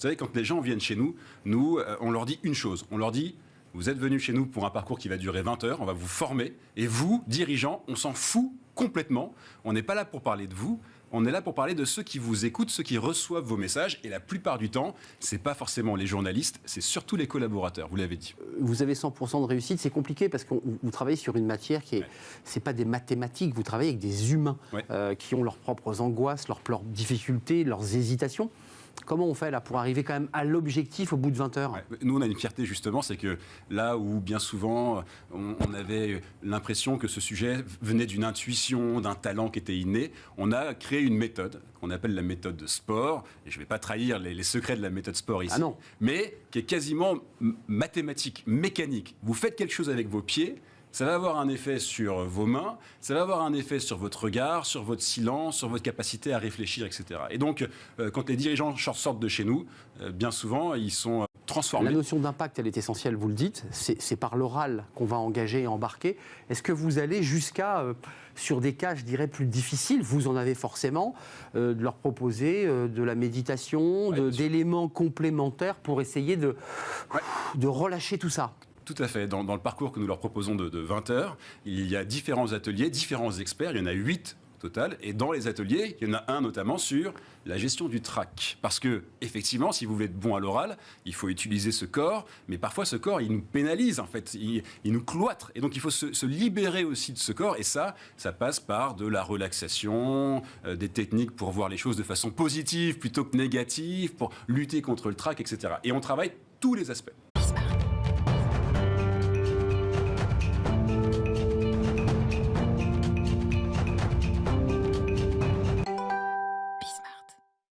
savez, quand les gens viennent chez nous, on leur dit une chose. On leur dit, vous êtes venus chez nous pour un parcours qui va durer 20 heures, on va vous former. Et vous, dirigeants, on s'en fout complètement. On n'est pas là pour parler de vous. On est là pour parler de ceux qui vous écoutent, ceux qui reçoivent vos messages. Et la plupart du temps, ce n'est pas forcément les journalistes, c'est surtout les collaborateurs, vous l'avez dit. Vous avez 100% de réussite, c'est compliqué parce que vous travaillez sur une matière qui est, c'est pas des mathématiques, vous travaillez avec des humains qui ont leurs propres angoisses, leurs difficultés, leurs hésitations. Comment on fait là pour arriver quand même à l'objectif au bout de 20 heures ? Nous, on a une fierté justement, c'est que là où bien souvent on avait l'impression que ce sujet venait d'une intuition, d'un talent qui était inné, on a créé une méthode qu'on appelle la méthode de sport. Et je ne vais pas trahir les secrets de la méthode sport ici, mais qui est quasiment mathématique, mécanique. Vous faites quelque chose avec vos pieds. Ça va avoir un effet sur vos mains, ça va avoir un effet sur votre regard, sur votre silence, sur votre capacité à réfléchir, etc. Et donc, quand les dirigeants sortent de chez nous, bien souvent, ils sont transformés. La notion d'impact, elle est essentielle, vous le dites. C'est par l'oral qu'on va engager et embarquer. Est-ce que vous allez jusqu'à, sur des cas, je dirais, plus difficiles, vous en avez forcément, de leur proposer de la méditation, d'éléments complémentaires pour essayer de relâcher tout ça ? Tout à fait. Dans le parcours que nous leur proposons de 20 heures, il y a différents ateliers, différents experts. Il y en a 8 au total. Et dans les ateliers, il y en a un notamment sur la gestion du trac. Parce que, effectivement, si vous voulez être bon à l'oral, il faut utiliser ce corps. Mais parfois, ce corps, il nous pénalise, en fait. Il nous cloître. Et donc, il faut se libérer aussi de ce corps. Et ça passe par de la relaxation, des techniques pour voir les choses de façon positive plutôt que négative, pour lutter contre le trac, etc. Et on travaille tous les aspects.